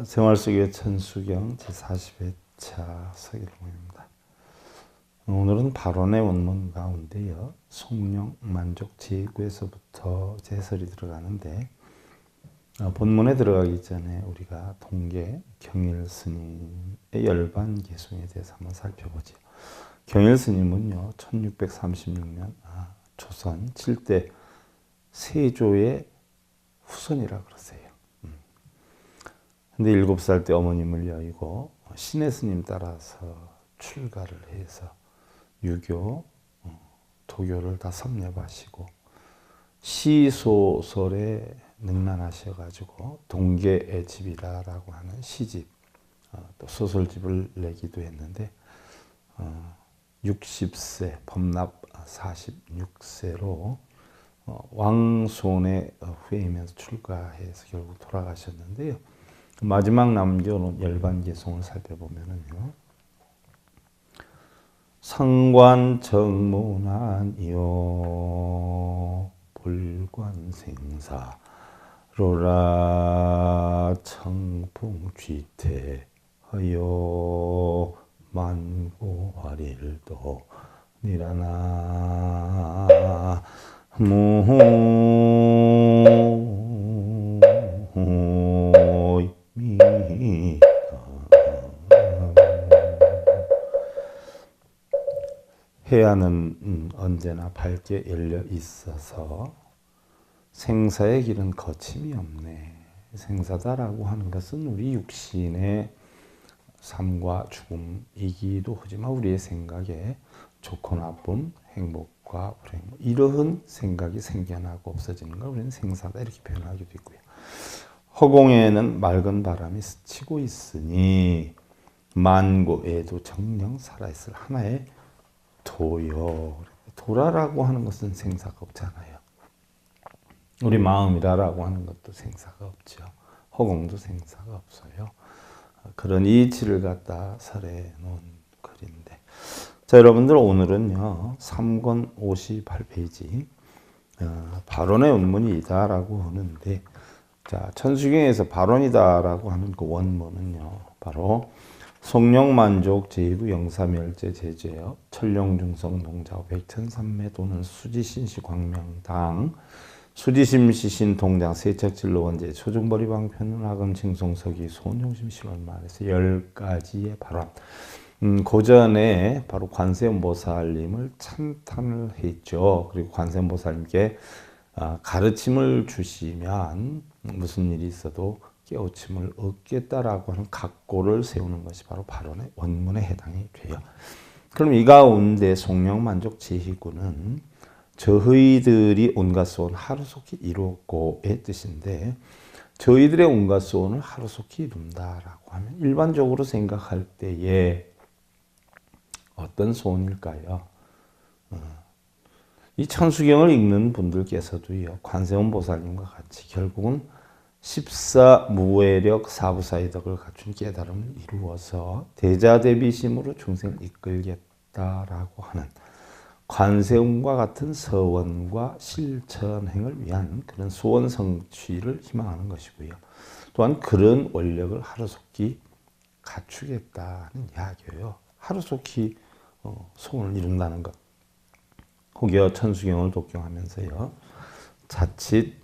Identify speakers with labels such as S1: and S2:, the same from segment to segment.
S1: 생활 속의 천수경 제40회차 서기록입니다. 오늘은 발언의 원문 가운데요. 성령 만족 제2구에서부터 해설이 들어가는데 본문에 들어가기 전에 우리가 동계 경일 스님의 열반 개송에 대해서 한번 살펴보죠. 경일 스님은요 1636년 조선 7대 세조의 후손이라 그러세요. 근데 7살 때 어머님을 여의고 신의 스님 따라서 출가를 해서 유교, 도교를 다 섭렵하시고 시소설에 능란하셔가지고 동계의 집이다라고 하는 시집, 또 소설집을 내기도 했는데 60세, 범납 46세로 왕손의 후예이면서 출가해서 결국 돌아가셨는데요. 마지막 남겨놓은 열반개송을 살펴보면은요. 상관정문안이요 불관생사로라 청풍취태허요 만고화릴도 니라나 해안은 언제나 밝게 열려 있어서 생사의 길은 거침이 없네. 생사다라고 하는 것은 우리 육신의 삶과 죽음이기도 하지만 우리의 생각에 좋고 나쁨, 행복과 불행 이러한 생각이 생겨나고 없어지는 걸 우리는 생사다 이렇게 표현하기도 있고요. 허공에는 맑은 바람이 스치고 있으니 만고에도 정령 살아있을 하나의 도요. 도라라고 하는 것은 생사가 없잖아요. 우리 마음이라고 하는 것도 생사가 없죠. 허공도 생사가 없어요. 그런 이치를 갖다 설해 놓은 글인데, 자 여러분들 오늘은요 3권 58페이지 발언의 원문이다라고 하는데, 자 천수경에서 발언이다라고 하는 그 원문은요 바로 성령만족 제2구 영사멸제 제죄요 천룡중성 농자오 백천삼매 도는 수지신시 광명당 수지심시신 동장 세척진로 원제 초중벌이방 편운학음 징송서기 소원용심 실원말에서 10가지의 발언. 고전에 바로 관세음보살님을 찬탄을 했죠. 그리고 관세음보살님께 가르침을 주시면 무슨 일이 있어도 깨우침을 얻겠다라고 하는 각고를 세우는 것이 바로 발언의 원문에 해당이 돼요. 그럼 이 가운데 성령만족 제2구는 저희들이 온갖 소원 하루속히 이루었고의 뜻인데, 저희들의 온갖 소원을 하루속히 이룬다라고 하면 일반적으로 생각할 때에 어떤 소원일까요? 이 천수경을 읽는 분들께서도요 관세음보살님과 같이 결국은 십사무외력 사부사의 덕을 갖춘 깨달음을 이루어서 대자대비심으로 중생을 이끌겠다라고 하는 관세음과 같은 서원과 실천행을 위한 그런 소원 성취를 희망하는 것이고요. 또한 그런 원력을 하루속히 갖추겠다는 이야기예요. 하루속히 소원을 이룬다는 것. 혹여 천수경을 독경하면서요. 자칫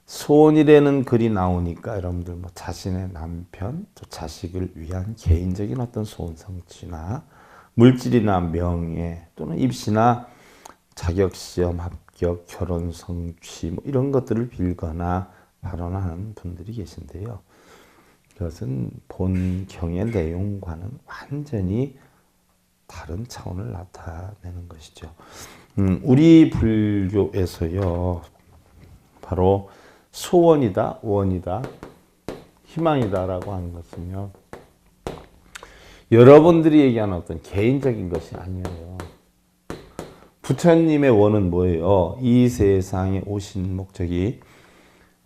S1: 소원이라는 글이 나오니까 여러분들 뭐 자신의 남편, 또 자식을 위한 개인적인 어떤 소원 성취나 물질이나 명예 또는 입시나 자격시험 합격, 결혼 성취 뭐 이런 것들을 빌거나 발언하는 분들이 계신데요. 그것은 본경의 내용과는 완전히 다른 차원을 나타내는 것이죠. 우리 불교에서요 바로 소원이다, 원이다, 희망이다라고 하는 것은요 여러분들이 얘기하는 어떤 개인적인 것이 아니에요. 부처님의 원은 뭐예요? 이 세상에 오신 목적이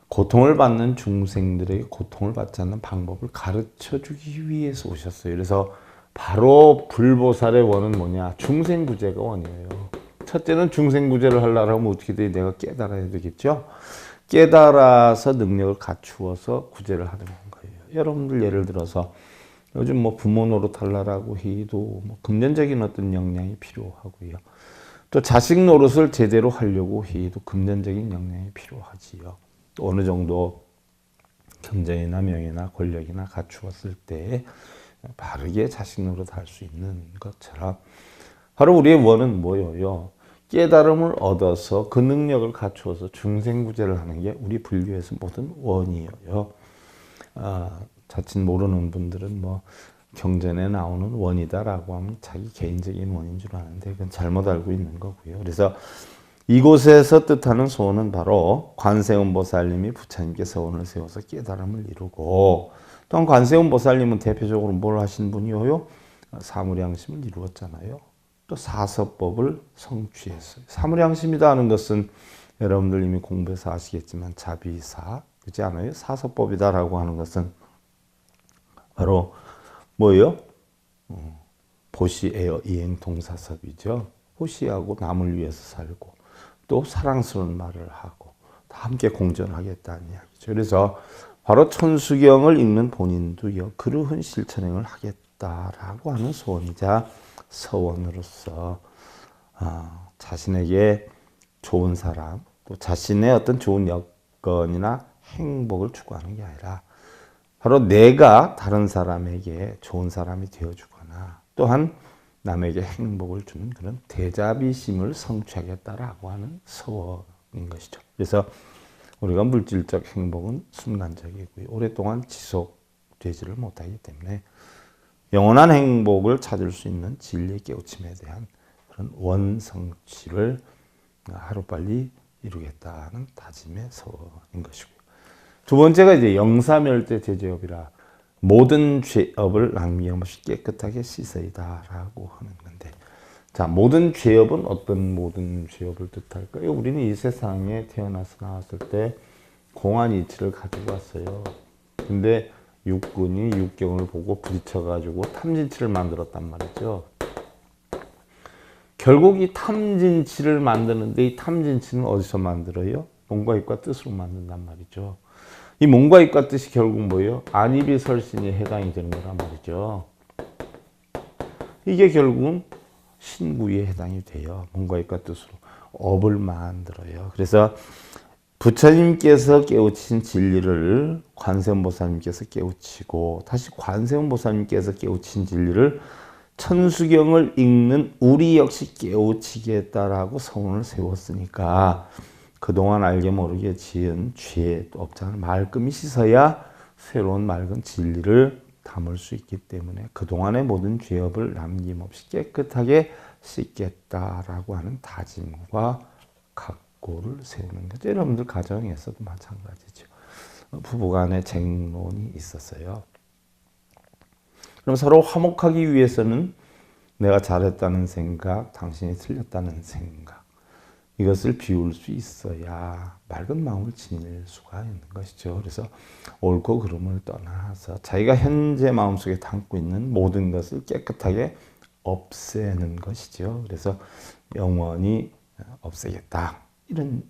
S1: 고통을 받는 중생들에게 고통을 받지 않는 방법을 가르쳐주기 위해서 오셨어요. 그래서 바로 불보살의 원은 뭐냐? 중생구제가 원이에요. 첫째는 중생구제를 하려면 어떻게 돼? 내가 깨달아야 되겠죠? 깨달아서 능력을 갖추어서 구제를 하는 거예요. 여러분들 예를 들어서 요즘 뭐 부모 노릇하려고 해도 뭐 금전적인 어떤 역량이 필요하고요. 또 자식 노릇을 제대로 하려고 해도 금전적인 역량이 필요하지요. 또 어느 정도 경제나 명예나 권력이나 갖추었을 때 바르게 자식 노릇 할 수 있는 것처럼 바로 우리의 원은 뭐예요? 깨달음을 얻어서 그 능력을 갖추어서 중생구제를 하는 게 우리 불교에서 모든 원이에요. 자칫 모르는 분들은 뭐 경전에 나오는 원이다라고 하면 자기 개인적인 원인 줄 아는데 그건 잘못 알고 있는 거고요. 그래서 이곳에서 뜻하는 소원은 바로 관세음보살님이 부처님께서 원을 세워서 깨달음을 이루고, 또한 관세음보살님은 대표적으로 뭘 하신 분이요? 사무량심을 이루었잖아요. 또 사서법을 성취했어요. 사무량심이다 하는 것은 여러분들 이미 공부해서 아시겠지만 자비사, 그렇지 않아요? 사서법이다라고 하는 것은 바로 뭐예요? 보시에어 이행동사섭이죠. 보시하고 남을 위해서 살고 또 사랑스러운 말을 하고 다 함께 공존하겠다는 이야기죠. 그래서 바로 천수경을 읽는 본인도요, 그러한 실천행을 하겠다라고 하는 소원이자 서원으로서 자신에게 좋은 사람, 또 자신의 어떤 좋은 여건이나 행복을 추구하는 게 아니라 바로 내가 다른 사람에게 좋은 사람이 되어주거나 또한 남에게 행복을 주는 그런 대자비심을 성취하겠다라고 하는 서원인 것이죠. 그래서 우리가 물질적 행복은 순간적이고요, 오랫동안 지속되지를 못하기 때문에 영원한 행복을 찾을 수 있는 진리의 깨우침에 대한 그런 원성취를 하루빨리 이루겠다는 다짐의 서원인 것이고요. 두 번째가 이제 영사멸대 제제업이라 모든 죄업을 낭비 없이 깨끗하게 씻어이다라고 하는 건데, 자, 모든 죄업은 어떤 모든 죄업을 뜻할까요? 우리는 이 세상에 태어나서 나왔을 때 공안 이치를 가지고 왔어요. 근데 육군이 육경을 보고 부딪혀가지고 탐진치를 만들었단 말이죠. 결국 이 탐진치를 만드는데 이 탐진치는 어디서 만들어요? 몸과 입과 뜻으로 만든단 말이죠. 이 몸과 입과 뜻이 결국 뭐예요? 안입이 설신에 해당이 되는 거란 말이죠. 이게 결국은 신구에 해당이 돼요. 몸과 입과 뜻으로 업을 만들어요. 그래서 부처님께서 깨우친 진리를 관세음보살님께서 깨우치고, 다시 관세음보살님께서 깨우친 진리를 천수경을 읽는 우리 역시 깨우치겠다라고 서원을 세웠으니까 그동안 알게 모르게 지은 죄, 또 업장을 말끔히 씻어야 새로운 맑은 진리를 담을 수 있기 때문에 그동안의 모든 죄업을 남김없이 깨끗하게 씻겠다라고 하는 다짐과 각고를 세우는 거죠. 여러분들 가정에서도 마찬가지죠. 부부간에 쟁론이 있었어요. 그럼 서로 화목하기 위해서는 내가 잘했다는 생각, 당신이 틀렸다는 생각, 이것을 비울 수 있어야 맑은 마음을 지닐 수가 있는 것이죠. 그래서 옳고 그름을 떠나서 자기가 현재 마음속에 담고 있는 모든 것을 깨끗하게 없애는 것이죠. 그래서 영원히 없애겠다, 이런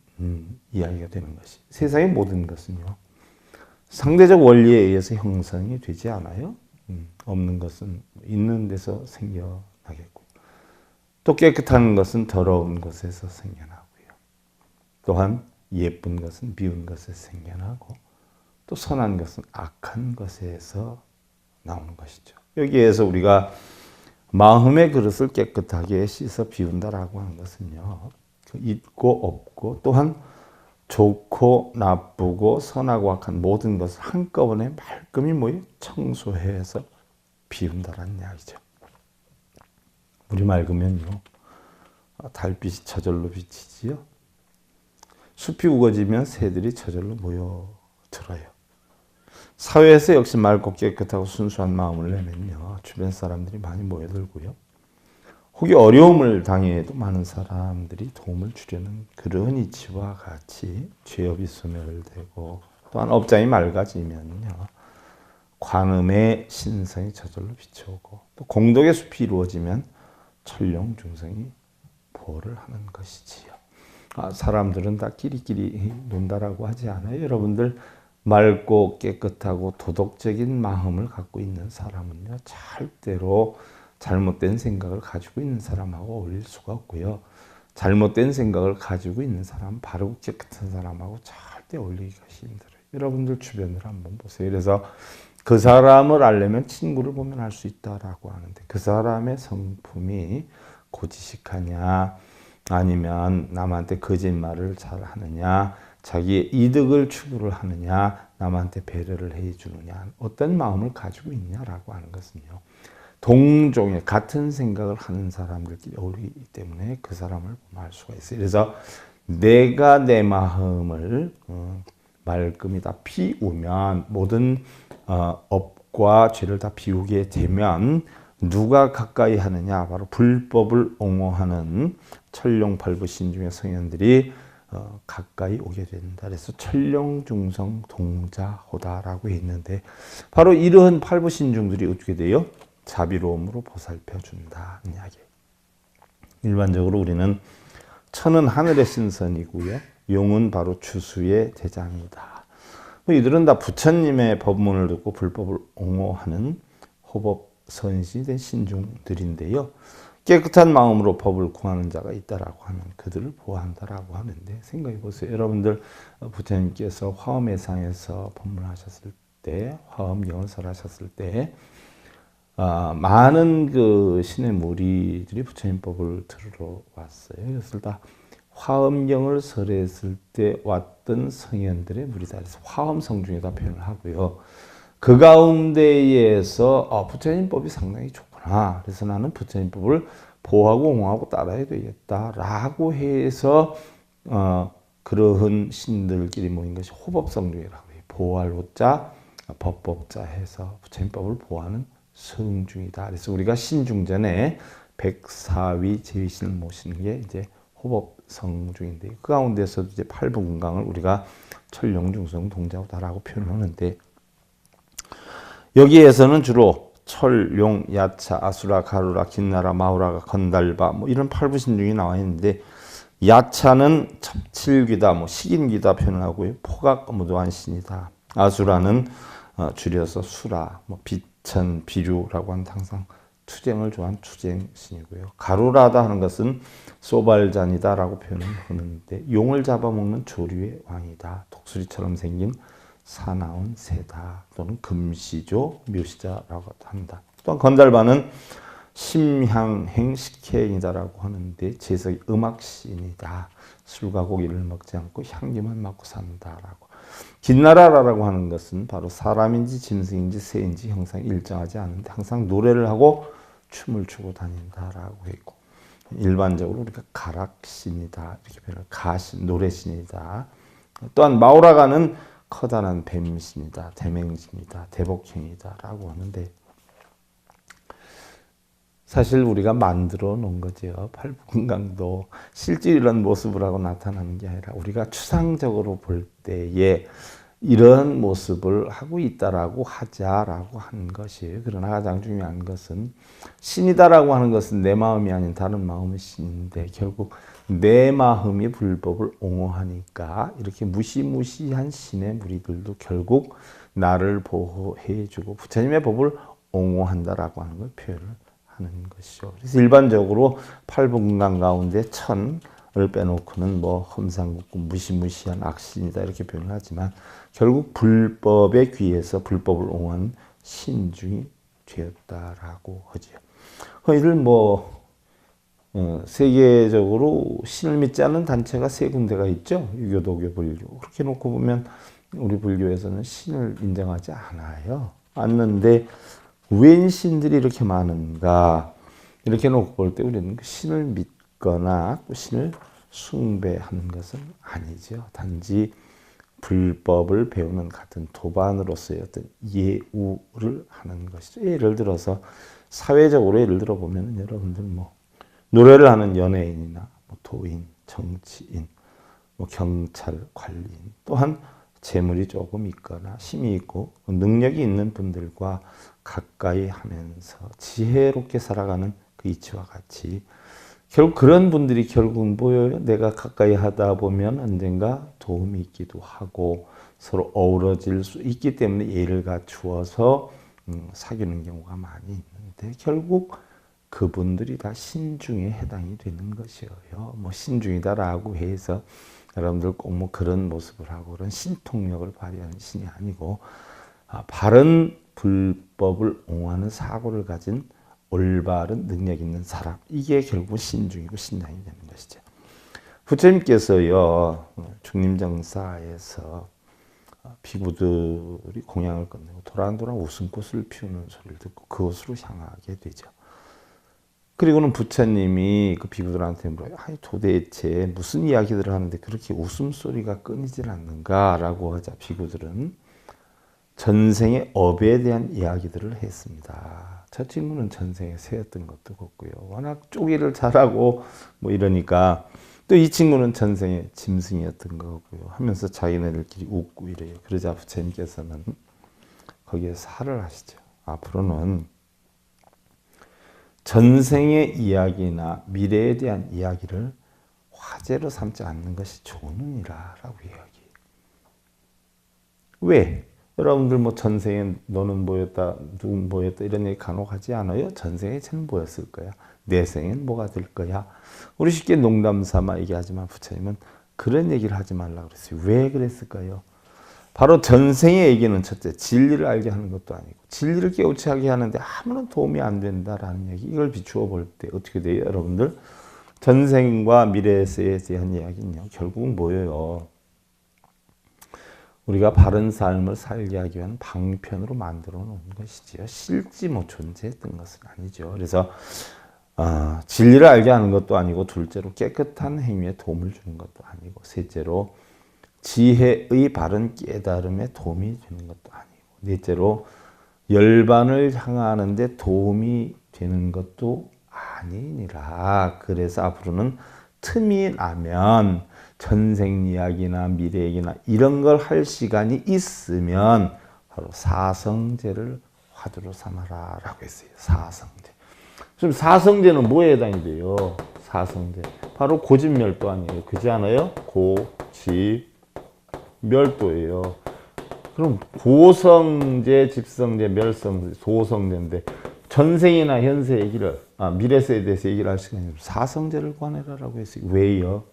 S1: 이야기가 되는 것이. 세상의 모든 것은요, 상대적 원리에 의해서 형성이 되지 않아요. 없는 것은 있는 데서 생겨나겠고, 또 깨끗한 것은 더러운 것에서 생겨나고요. 또한 예쁜 것은 미운 것에서 생겨나고, 또 선한 것은 악한 것에서 나오는 것이죠. 여기에서 우리가 마음의 그릇을 깨끗하게 씻어 비운다라고 하는 것은요, 있고 없고 또한 좋고 나쁘고 선하고 악한 모든 것을 한꺼번에 말끔히 청소해서 비운다라는 이야기죠. 물이 맑으면요, 달빛이 저절로 비치지요. 숲이 우거지면 새들이 저절로 모여들어요. 사회에서 역시 맑고 깨끗하고 순수한 마음을 내면요, 주변 사람들이 많이 모여들고요. 혹이 어려움을 당해도 많은 사람들이 도움을 주려는 그런 이치와 같이 죄업이 소멸되고, 또한 업장이 맑아지면요, 관음의 신성이 저절로 비춰오고, 또 공덕의 숲이 이루어지면 천룡 중생이 보호를 하는 것이지요. 사람들은 다 끼리끼리 논다라고 하지 않아요. 여러분들 맑고 깨끗하고 도덕적인 마음을 갖고 있는 사람은요, 절대로 잘못된 생각을 가지고 있는 사람하고 어울릴 수가 없고요. 잘못된 생각을 가지고 있는 사람, 바르고 깨끗한 사람하고 절대 어울리기가 힘들어요. 여러분들 주변을 한번 보세요. 그래서 그 사람을 알려면 친구를 보면 알 수 있다라고 하는데, 그 사람의 성품이 고지식하냐, 아니면 남한테 거짓말을 잘 하느냐, 자기의 이득을 추구를 하느냐, 남한테 배려를 해주느냐, 어떤 마음을 가지고 있냐라고 하는 것은요, 동종의 같은 생각을 하는 사람들끼리 어울리기 때문에 그 사람을 보면 알 수가 있어요. 그래서 내가 내 마음을 말끔히 다 비우면, 모든 업과 죄를 다 비우게 되면 누가 가까이 하느냐, 바로 불법을 옹호하는 천룡팔부신중의 성현들이 가까이 오게 된다. 그래서 천룡중성 동자호다라고 했는데, 바로 이러한 팔부신중들이 어떻게 돼요? 자비로움으로 보살펴 준다는 이야기. 일반적으로 우리는 천은 하늘의 신선이고요, 용은 바로 주수의 대장이다. 이들은 다 부처님의 법문을 듣고 불법을 옹호하는 호법 선시된 신중들인데요, 깨끗한 마음으로 법을 구하는 자가 있다라고 하면 그들을 보호한다라고 하는데, 생각해 보세요. 여러분들 부처님께서 화엄회상에서 법문하셨을 때, 화엄경을 설하셨을 때 많은 그 신의 무리들이 부처님 법을 들으러 왔어요. 그래서 다 화엄경을 설했을 때 왔던 성현들의 무리다. 그래서 화엄성중에다 표현을 하고요. 그 가운데에서 부처님 법이 상당히 좋구나, 그래서 나는 부처님 법을 보호하고 옹호하고 따라야 되겠다라고 해서 그러한 신들끼리 모인 것이 호법성중이라고 해요. 보호할 호자, 법법자 해서 부처님 법을 보호하는 성중이다. 그래서 우리가 신중전에 백사위 제위신을 모시는 게 이제 호법성중인데, 그 가운데서도 이제 팔부금강을 우리가 천룡중성 동자호다라고 표현하는데, 여기에서는 주로 철, 용, 야차, 아수라, 가루라, 긴나라, 마우라가, 건달바 뭐 이런 팔부신중이 나와 있는데, 야차는 첩칠귀다, 식인귀다 표현하고요. 포각무도한 신이다. 아수라는 줄여서 수라, 비천, 비류라고 하는 항상 투쟁을 좋아하는 투쟁신이고요. 가루라다 하는 것은 소발잔이다라고 표현을 하는데, 용을 잡아먹는 조류의 왕이다. 독수리처럼 생긴 사나운 새다, 또는 금시조, 묘시자라고 한다. 또한 건달바는 심향행 식혜이다라고 하는데, 재석이 음악신이다. 술과 고기를 먹지 않고 향기만 맡고 산다라고. 긴나라라고 하는 것은 바로 사람인지 짐승인지 새인지 형상이 일정하지 않은데 항상 노래를 하고 춤을 추고 다닌다라고 했고, 일반적으로 우리가 가락신이다 이렇게 표현을, 가신, 노래신이다. 또한 마우라가는 커다란 뱀신이다, 대맹신이다, 대복형이다 라고 하는데, 사실 우리가 만들어 놓은 거죠. 팔부금강도 실제 이런 모습을 하고 나타나는 게 아니라 우리가 추상적으로 볼 때에 이런 모습을 하고 있다라고 하자라고 하는 것이에요. 그러나 가장 중요한 것은, 신이다라고 하는 것은 내 마음이 아닌 다른 마음의 신인데, 결국 내 마음이 불법을 옹호하니까 이렇게 무시무시한 신의 무리들도 결국 나를 보호해주고 부처님의 법을 옹호한다라고 하는 걸 표현을 하는 것이죠. 그래서 일반적으로 팔부금강 가운데 천을 빼놓고는 험상궂고 무시무시한 악신이다 이렇게 표현을 하지만, 결국 불법에 귀해서 불법을 옹호하는 신중이 되었다라고 하죠. 이들 세계적으로 신을 믿지 않는 단체가 세 군데가 있죠. 유교, 도교, 불교. 그렇게 놓고 보면 우리 불교에서는 신을 인정하지 않는데 웬 신들이 이렇게 많은가, 이렇게 놓고 볼 때 우리는 신을 믿거나 신을 숭배하는 것은 아니죠. 단지 불법을 배우는 같은 도반으로서의 어떤 예우를 하는 것이죠. 예를 들어서 사회적으로 예를 들어 보면 여러분들 노래를 하는 연예인이나 도인, 정치인, 경찰, 관리인, 또한 재물이 조금 있거나 힘이 있고 능력이 있는 분들과 가까이 하면서 지혜롭게 살아가는 그 이치와 같이, 결국 그런 분들이 결국은 보여요. 내가 가까이 하다 보면 언젠가 도움이 있기도 하고 서로 어우러질 수 있기 때문에 예를 갖추어서 사귀는 경우가 많이 있는데 결국 그분들이 다 신중에 해당이 되는 것이에요. 뭐 신중이다라고 해서 여러분들 꼭 뭐 그런 모습을 하고 그런 신통력을 발휘하는 신이 아니고 바른 불법을 옹호하는 사고를 가진 올바른 능력 있는 사람, 이게 결국 신중이고 신량이 되는 것이죠. 부처님께서요 중림정사에서 비구들이 공양을 끝내고 도란도란 웃음꽃을 피우는 소리를 듣고 그곳으로 향하게 되죠. 그리고는 부처님이 그 비구들한테 물어요. 아니 도대체 무슨 이야기들을 하는데 그렇게 웃음소리가 끊이질 않는가라고 하자 비구들은 전생의 업에 대한 이야기들을 했습니다. 저 친구는 전생에 새였던 것도 같고요. 워낙 쪼기를 잘하고 뭐 이러니까 또 이 친구는 전생에 짐승이었던 거고요. 하면서 자기네들끼리 웃고 이래요. 그러자 부처님께서는 거기에 살을 하시죠. 앞으로는 전생의 이야기나 미래에 대한 이야기를 화제로 삼지 않는 것이 좋으니라 라고 이야기해요. 왜? 여러분들 뭐 전생에 너는 뭐였다, 누구 뭐였다 이런 얘기 간혹 하지 않아요? 전생에 쟤는 뭐였을 거야? 내 생엔 뭐가 될 거야? 우리 쉽게 농담 삼아 얘기하지만 부처님은 그런 얘기를 하지 말라고 그랬어요. 왜 그랬을까요? 바로 전생의 얘기는 첫째, 진리를 알게 하는 것도 아니고 진리를 깨우치 하게 하는데 아무런 도움이 안 된다라는 얘기. 이걸 비추어 볼 때 어떻게 돼요, 여러분들? 전생과 미래에 대한 이야기는요, 결국은 뭐예요? 우리가 바른 삶을 살게 하기 위한 방편으로 만들어 놓은 것이지요. 실제 뭐 존재했던 것은 아니죠. 그래서 진리를 알게 하는 것도 아니고, 둘째로 깨끗한 행위에 도움을 주는 것도 아니고, 셋째로 지혜의 바른 깨달음에 도움이 되는 것도 아니고, 넷째로 열반을 향하는 데 도움이 되는 것도 아니니라. 그래서 앞으로는 틈이 나면 전생 이야기나 미래 얘기나 이런 걸 할 시간이 있으면 바로 사성제를 화두로 삼아라 라고 했어요. 사성제. 그럼 사성제는 뭐에 해당이 돼요? 사성제. 바로 고집멸도 아니에요. 그렇지 않아요? 고집멸도예요. 그럼 고성제, 집성제, 멸성제, 소성제인데 전생이나 현세 얘기를, 미래세에 대해서 얘기를 할 시간이 없어요. 사성제를 관해라라고 했어요. 왜요?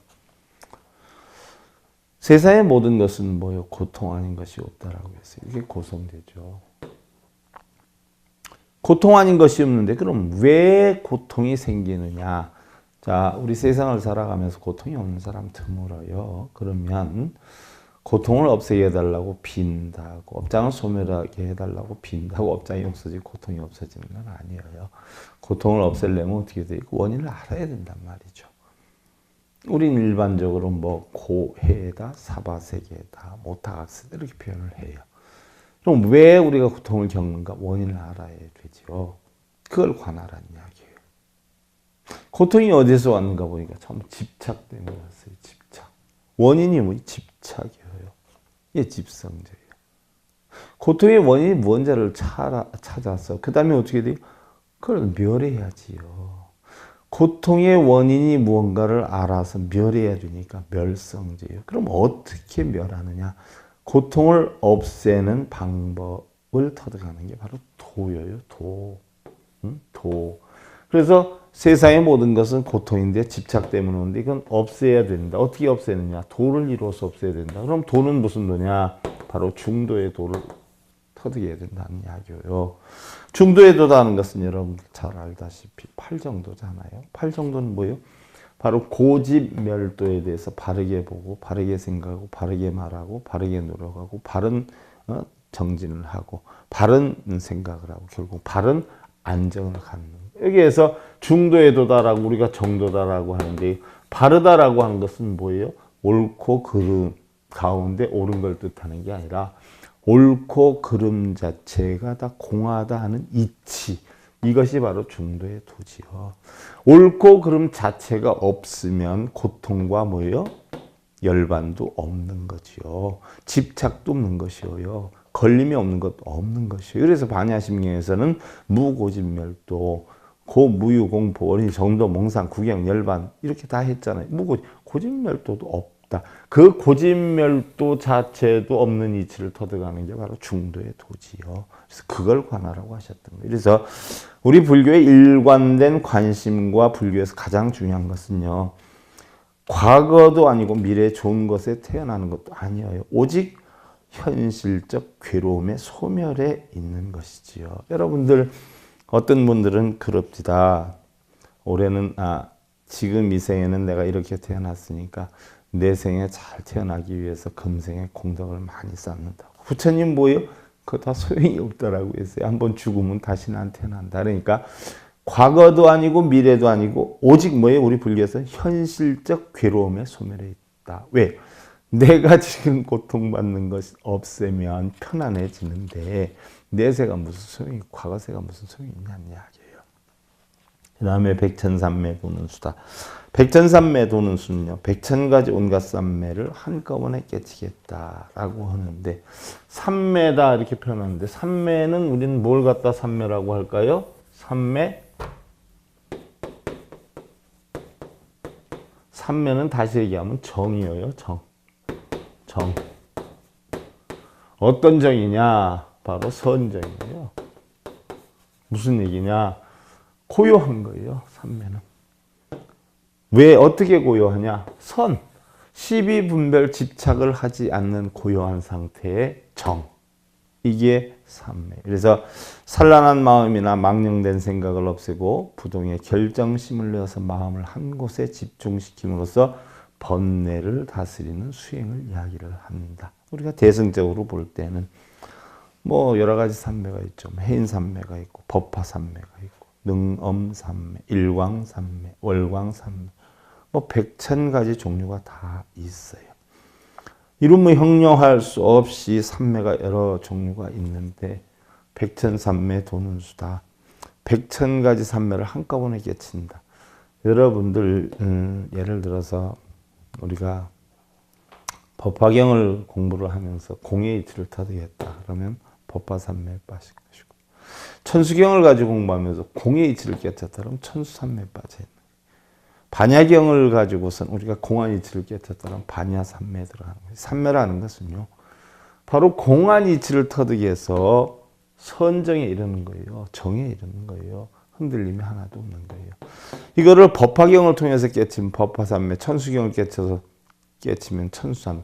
S1: 세상의 모든 것은 뭐요? 고통 아닌 것이 없다라고 했어요. 이게 고성제죠. 고통 아닌 것이 없는데 그럼 왜 고통이 생기느냐? 자, 우리 세상을 살아가면서 고통이 없는 사람 드물어요. 그러면 고통을 없애게 해달라고 빈다고, 업장을 소멸하게 해달라고 빈다고 업장이 없어지고 고통이 없어지는 건 아니에요. 고통을 없애려면 어떻게 돼요? 그 원인을 알아야 된단 말이죠. 우린 일반적으로 뭐 고해다, 사바세계다, 모타각스다 이렇게 표현을 해요. 그럼 왜 우리가 고통을 겪는가? 원인을 알아야 되죠. 그걸 관하라는 이야기예요. 고통이 어디서 왔는가 보니까 처음 집착 때문에 왔어요. 집착. 원인이 뭐 집착이에요. 이게 집성제예요. 고통의 원인이 무언가를 찾아서 그 다음에 어떻게 돼요? 그걸 멸해야지요. 고통의 원인이 무언가를 알아서 멸해야 되니까 멸성제예요. 그럼 어떻게 멸하느냐? 고통을 없애는 방법을 터득하는 게 바로 도예요. 도. 그래서 세상의 모든 것은 고통인데 집착 때문에 오는데 이건 없애야 된다. 어떻게 없애느냐? 도를 이루어서 없애야 된다. 그럼 도는 무슨 도냐? 바로 중도의 도를 터득해야 된다는 이야기예요. 중도의 도라는 것은 여러분들 잘 알다시피 8정도잖아요. 8정도는 뭐예요? 바로 고집멸도에 대해서 바르게 보고 바르게 생각하고 바르게 말하고 바르게 노력하고 바른 정진을 하고 바른 생각을 하고 결국 바른 안정을 갖는 거예요. 여기에서 중도에 도다라고 우리가 정도다라고 하는데, 바르다라고 하는 것은 뭐예요? 옳고 그름 가운데 옳은 걸 뜻하는 게 아니라 옳고 그름 자체가 다 공하다 하는 이치, 이것이 바로 중도의 도지요. 옳고 그름 자체가 없으면 고통과 뭐예요? 열반도 없는 거지요. 집착도 없는 것이요. 걸림이 없는 것도 없는 것이요. 그래서 반야심경에서는 무고집멸도, 고무유공포, 원인, 정도, 몽상, 구경, 열반 이렇게 다 했잖아요. 고집멸도도 없다. 그 고진멸도 자체도 없는 이치를 터득하는 게 바로 중도의 도지요. 그래서 그걸 관하라고 하셨던 거예요. 그래서 우리 불교의 일관된 관심과 불교에서 가장 중요한 것은요. 과거도 아니고 미래 좋은 것에 태어나는 것도 아니에요. 오직 현실적 괴로움의 소멸에 있는 것이지요. 여러분들 어떤 분들은 그럽디다. 올해는 지금 이 생에는 내가 이렇게 태어났으니까 내 생에 잘 태어나기 위해서 금생에 공덕을 많이 쌓는다. 부처님 뭐예요? 그거 다 소용이 없다라고 했어요. 한번 죽으면 다시는 안 태어난다. 그러니까 과거도 아니고 미래도 아니고 오직 뭐예요? 우리 불교에서 현실적 괴로움의 소멸에 있다. 왜? 내가 지금 고통받는 것이 없애면 편안해지는데 내세가 무슨 소용이, 과거세가 무슨 소용이 있냐는 이야기예요. 그 다음에 백천삼매 도는 수다. 백천삼매 도는 수는요, 백천가지 온갖 삼매를 한꺼번에 깨치겠다라고 하는데, 삼매다 이렇게 표현하는데, 삼매는 우리는 뭘 갖다 삼매라고 할까요? 삼매? 삼매는 다시 얘기하면 정이에요, 정. 정. 어떤 정이냐? 바로 선정이에요. 무슨 얘기냐? 고요한 거예요, 삼매는. 왜 어떻게 고요하냐? 선. 시비분별 집착을 하지 않는 고요한 상태의 정. 이게 삼매. 그래서 산란한 마음이나 망령된 생각을 없애고 부동의 결정심을 내어서 마음을 한 곳에 집중시킴으로써 번뇌를 다스리는 수행을 이야기를 합니다. 우리가 대승적으로 볼 때는 뭐 여러 가지 삼매가 있죠. 해인삼매가 있고 법화삼매가 있고 능엄삼매, 일광삼매, 월광삼매, 뭐 백천가지 종류가 다 있어요. 이름을 형용할 수 없이 삼매가 여러 종류가 있는데 백천삼매 도는 수다. 백천가지 삼매를 한꺼번에 깨친다. 여러분들 예를 들어서 우리가 법화경을 공부를 하면서 공의 이치를 터득했다. 그러면 법화삼매에 빠질 것이고, 천수경을 가지고 공부하면서 공의 이치를 깨쳤다. 그러면 천수삼매에 빠져 있는 거예요. 반야경을 가지고선 우리가 공안 이치를 깨쳤다. 그러면 반야삼매에 들어가는 거예요. 삼매라는 것은요, 바로 공안 이치를 터득해서 선정에 이르는 거예요. 정에 이르는 거예요. 흔들림이 하나도 없는 거예요. 이거를 법화경을 통해서 깨치면 법화삼매, 천수경을 깨쳐서 깨치면 천수삼매.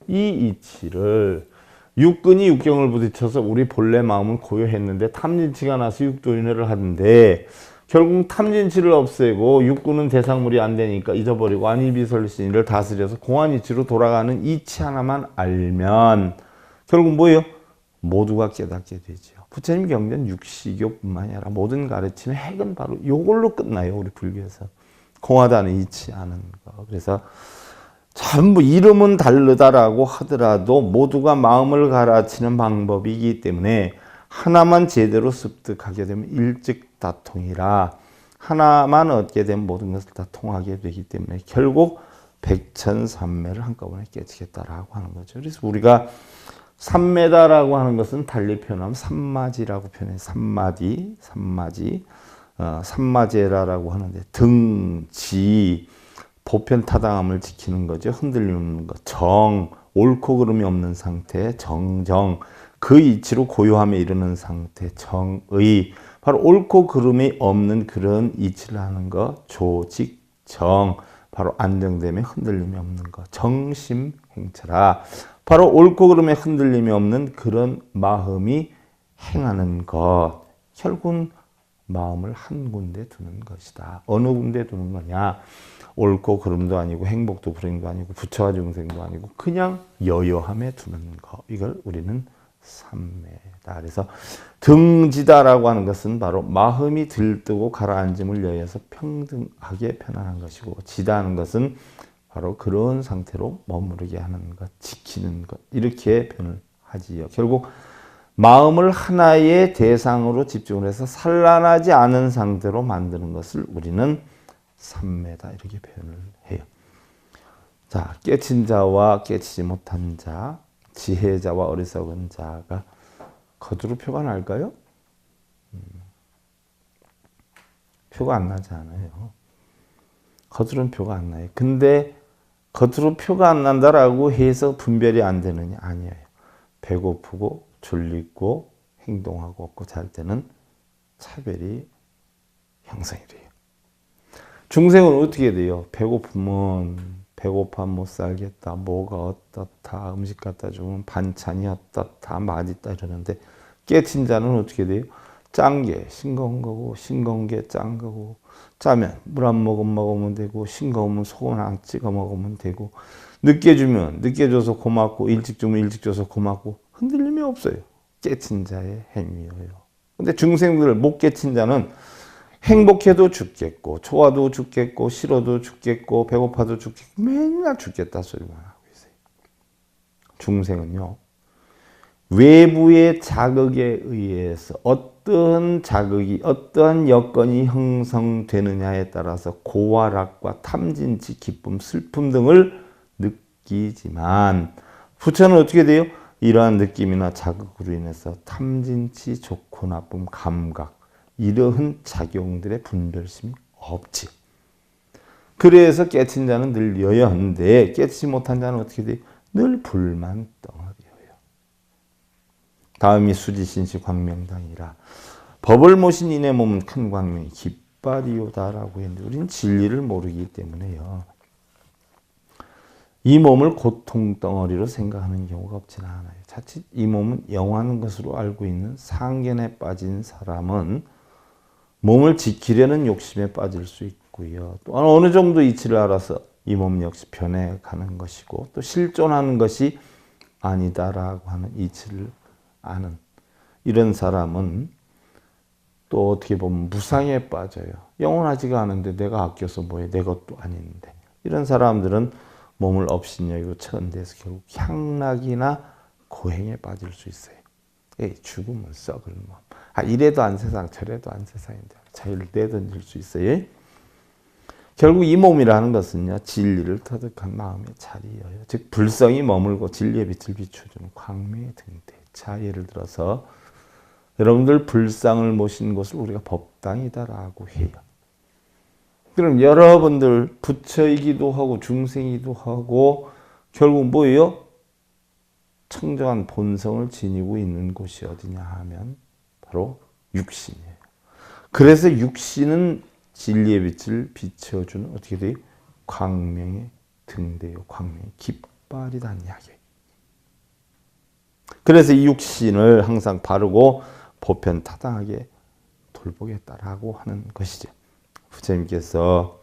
S1: 이 이치를 육근이 육경을 부딪혀서 우리 본래 마음은 고요했는데 탐진치가 나서 육도인회를 하는데 결국 탐진치를 없애고 육근은 대상물이 안 되니까 잊어버리고 안이비설신이를 다스려서 공안이치로 돌아가는 이치 하나만 알면 결국 뭐예요? 모두가 깨닫게 되죠. 부처님 경전 육시교뿐만이 아니라 모든 가르침의 핵은 바로 이걸로 끝나요. 우리 불교에서. 공하다는 이치 아는 거. 그래서 전부 이름은 다르다라고 하더라도 모두가 마음을 갈아치는 방법이기 때문에 하나만 제대로 습득하게 되면 일즉다통이라 하나만 얻게 되면 모든 것을 다 통하게 되기 때문에 결국 백천삼매를 한꺼번에 깨치겠다라고 하는 거죠. 그래서 우리가 삼매다라고 하는 것은 달리 표현하면 삼마지라고 표현해요. 삼마제라라고 하는데 등, 지, 보편타당함을 지키는 거죠. 흔들림 없는 것. 정, 옳고 그름이 없는 상태, 정정. 그 이치로 고요함에 이르는 상태, 정의. 바로 옳고 그름이 없는 그런 이치를 하는 것, 조직, 정. 바로 안정됨에 흔들림이 없는 것, 정심행처라. 바로 옳고 그름에 흔들림이 없는 그런 마음이 행하는 것. 결국은 마음을 한 군데 두는 것이다. 어느 군데 두는 거냐? 옳고 그름도 아니고 행복도 불행도 아니고 부처와 중생도 아니고 그냥 여여함에 두는 것. 이걸 우리는 삼매다. 그래서 등지다라고 하는 것은 바로 마음이 들뜨고 가라앉음을 여여서 평등하게 편안한 것이고, 지다하는 것은 바로 그런 상태로 머무르게 하는 것, 지키는 것, 이렇게 표현을 하지요. 결국 마음을 하나의 대상으로 집중을 해서 산란하지 않은 상태로 만드는 것을 우리는 삼매다 이렇게 표현을 해요. 자, 깨친 자와 깨치지 못한 자, 지혜자와 어리석은 자가 거두로 표가 날까요? 표가 안 나지 않아요. 거두는 표가 안 나요. 근데 겉으로 표가 안 난다라고 해서 분별이 안 되느냐? 아니에요. 배고프고 졸리고 행동하고 없고 잘 때는 차별이 형성이 돼요. 중생은 어떻게 돼요? 배고프면 배고파 못 살겠다. 뭐가 어떻다. 음식 갖다 주면 반찬이 어떻다. 맛있다 이러는데 깨친 자는 어떻게 돼요? 짠 게 싱거운 거고 싱거운 게 짠 거고 짜면 물 한 모금 먹으면 되고 싱거우면 소금 한 찍어 먹으면 되고 늦게 주면 늦게 줘서 고맙고 일찍 주면 일찍 줘서 고맙고 흔들림이 없어요. 깨친 자의 행위예요. 근데 중생들을 못 깨친 자는 행복해도 죽겠고 좋아도 죽겠고 싫어도 죽겠고 배고파도 죽겠고 맨날 죽겠다 소리만 하고 있어요. 중생은요. 외부의 자극에 의해서 어떠한 자극이 어떠한 여건이 형성되느냐에 따라서 고활락과 탐진치, 기쁨, 슬픔 등을 느끼지만 부처는 어떻게 돼요? 이러한 느낌이나 자극으로 인해서 탐진치, 좋고 나쁨, 감각 이러한 작용들의 분별심이 없지. 그래서 깨친 자는 늘 여여한데 깨치지 못한 자는 어떻게 돼요? 늘 불만 덩어리여요. 다음이 수지신시 광명당이라 법을 모신 이내 몸은 큰 광명이 깃발이오다라고 했는데 우리는 진리를 모르기 때문에요. 이 몸을 고통 덩어리로 생각하는 경우가 없지는 않아요. 자칫 이 몸은 영원한 것으로 알고 있는 상견에 빠진 사람은 몸을 지키려는 욕심에 빠질 수 있고요. 또 어느 정도 이치를 알아서 이 몸 역시 변해가는 것이고 또 실존하는 것이 아니다라고 하는 이치를 아는 이런 사람은 또 어떻게 보면 무상에 빠져요. 영원하지가 않은데 내가 아껴서 뭐해? 내 것도 아닌데. 이런 사람들은 몸을 업신여기고 천대에서 결국 향락이나 고행에 빠질 수 있어요. 죽으면 썩을 몸. 이래도 안 세상 저래도 안 세상인데 자기를 내던질 수 있어요. 결국 이 몸이라는 것은요. 진리를 터득한 마음의 자리여요. 즉 불성이 머물고 진리의 빛을 비춰주는 광명의 등대. 자 예를 들어서 여러분들 불상을 모신 곳을 우리가 법당이다라고 해요. 그럼 여러분들 부처이기도 하고 중생이기도 하고 결국 뭐예요? 청정한 본성을 지니고 있는 곳이 어디냐 하면 바로 육신이에요. 그래서 육신은 진리의 빛을 비춰주는 어떻게 돼요? 광명의 등대요. 광명의 깃발이라는 이야기예요. 그래서 이 육신을 항상 바르고 보편타당하게 돌보겠다라고 하는 것이죠. 부처님께서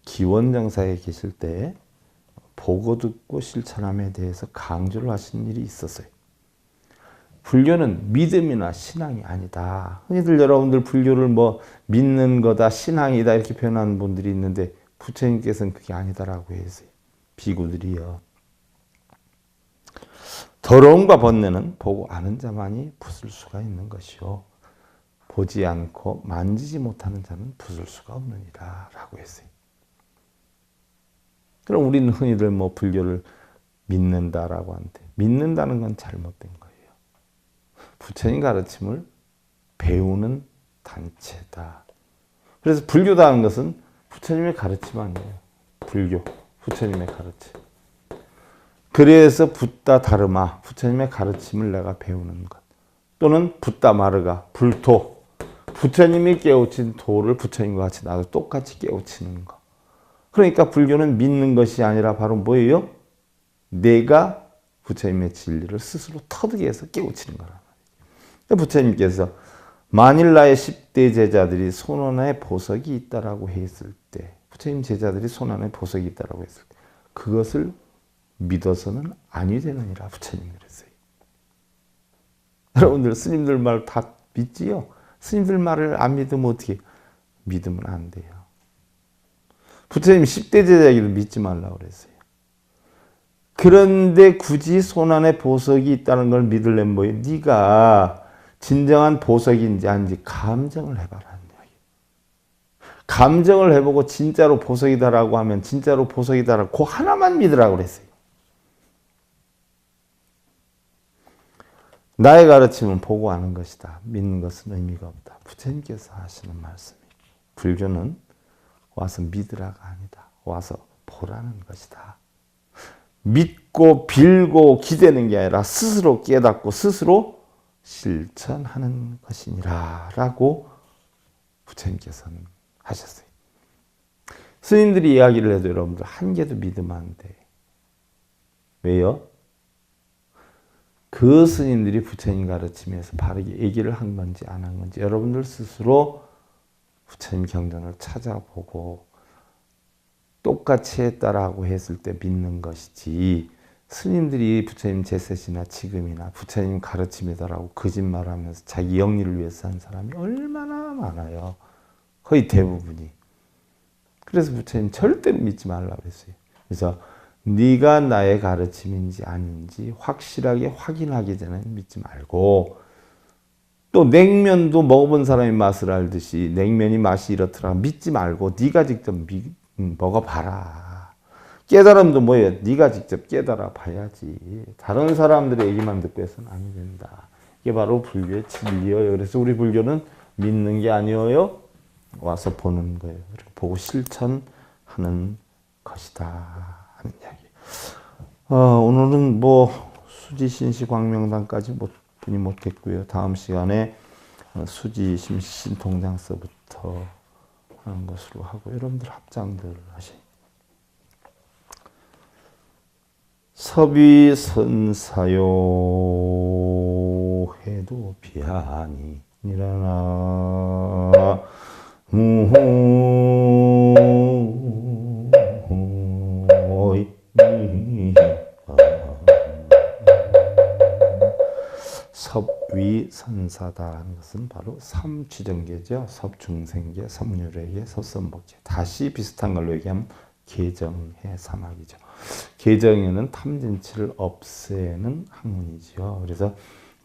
S1: 기원정사에 계실 때 보고 듣고 실천함에 대해서 강조를 하신 일이 있었어요. 불교는 믿음이나 신앙이 아니다. 흔히들 여러분들 불교를 뭐 믿는 거다, 신앙이다 이렇게 표현하는 분들이 있는데 부처님께서는 그게 아니다라고 했어요. 비구들이요. 더러움과 번뇌는 보고 아는 자만이 부술 수가 있는 것이요. 보지 않고 만지지 못하는 자는 부술 수가 없느니라 라고 했어요. 그럼 우리는 흔히들 뭐 불교를 믿는다라고 하는데 믿는다는 건 잘못된 거예요. 부처님 가르침을 배우는 단체다. 그래서 불교다는 것은 부처님의 가르침 아니에요. 불교, 부처님의 가르침. 그래서 붓다 다르마, 부처님의 가르침을 내가 배우는 것. 또는 붓다 마르가, 불토. 부처님이 깨우친 도를 부처님과 같이 나도 똑같이 깨우치는 것. 그러니까 불교는 믿는 것이 아니라 바로 뭐예요? 내가 부처님의 진리를 스스로 터득해서 깨우치는 거란 말이에요. 부처님께서 만일 나의 10대 제자들이 손안에 보석이 있다라고 했을 때, 부처님 제자들이 손안에 보석이 있다라고 했을 때, 그것을 믿어서는 아니 되느니라 부처님이 그랬어요. 여러분들 스님들 말 다 믿지요? 스님들 말을 안 믿으면 어떻게? 믿으면 안 돼요. 부처님 10대 제자에게도 믿지 말라고 그랬어요. 그런데 굳이 손안에 보석이 있다는 걸 믿으려면 뭐예요? 네가 진정한 보석인지 아닌지 감정을 해봐라. 감정을 해보고 진짜로 보석이다라고 하면 진짜로 보석이다라고 그 하나만 믿으라고 그랬어요. 나의 가르침은 보고 아는 것이다. 믿는 것은 의미가 없다. 부처님께서 하시는 말씀이 불교는 와서 믿으라가 아니다. 와서 보라는 것이다. 믿고 빌고 기대는 게 아니라 스스로 깨닫고 스스로 실천하는 것이니라 라고 부처님께서는 하셨어요. 스님들이 이야기를 해도 여러분들 한 개도 믿으면 안 돼. 왜요? 그 스님들이 부처님 가르침에서 바르게 얘기를 한 건지 안 한 건지 여러분들 스스로 부처님 경전을 찾아보고 똑같이 했다라고 했을 때 믿는 것이지, 스님들이 부처님 제셋이나 지금이나 부처님 가르침이다라고 거짓말하면서 자기 영리를 위해서 한 사람이 얼마나 많아요. 거의 대부분이. 그래서 부처님 절대로 믿지 말라고 했어요. 그래서 네가 나의 가르침인지 아닌지 확실하게 확인하기 전에 믿지 말고, 또 냉면도 먹어본 사람이 맛을 알듯이 냉면이 맛이 이렇더라 믿지 말고 네가 직접 먹어봐라. 깨달음도 뭐예요? 네가 직접 깨달아 봐야지. 다른 사람들의 얘기만 듣고 해서는 안 된다. 이게 바로 불교의 진리예요. 그래서 우리 불교는 믿는 게 아니에요. 와서 보는 거예요. 보고 실천하는 것이다 하는 이야기. 오늘은 뭐 수지신시 광명단까지 분이 못했고요. 다음 시간에 수지심시 신통장서부터 하는 것으로 하고 여러분들 합장들 하세요. 서비선사요 해도 비하니 니라나 섭위선사다라는 것은 바로 삼취정계죠. 섭중생계, 섭유래계, 섭선법계. 다시 비슷한 걸로 얘기하면 계정해 사막이죠. 계정해는 탐진치를 없애는 학문이죠. 그래서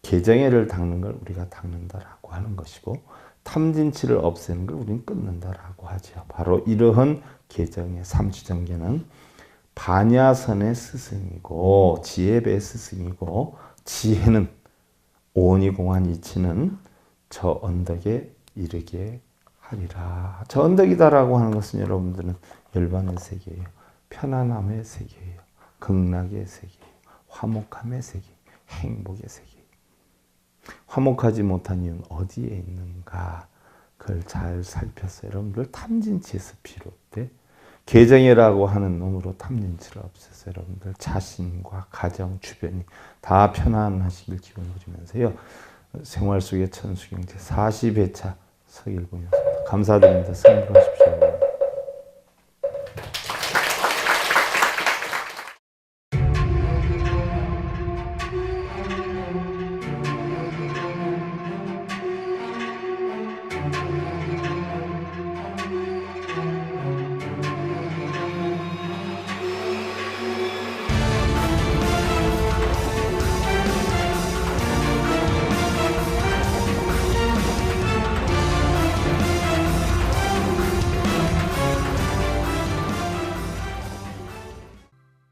S1: 계정해를 닦는 걸 우리가 닦는다라고 하는 것이고, 탐진치를 없애는 걸 우리는 끊는다라고 하죠. 바로 이러한 계정해 삼취정계는 반야선의 스승이고 지혜배의 스승이고, 지혜는 오니공한 이치는 저 언덕에 이르게 하리라. 저 언덕이다라고 하는 것은 여러분들은 열반의 세계예요. 편안함의 세계예요. 극락의 세계예요. 화목함의 세계, 행복의 세계예요. 화목하지 못한 이유는 어디에 있는가? 그걸 잘 살펴서 여러분들 탐진치에서 비롯돼 계정이라고 하는 놈으로 탐진치를 없애서 여러분들 자신과 가정, 주변이 다 편안하시길 기원 드리면서요. 생활 속의 천수경제 40회차 서일봉이었습니다. 감사드립니다. 승부하십시오.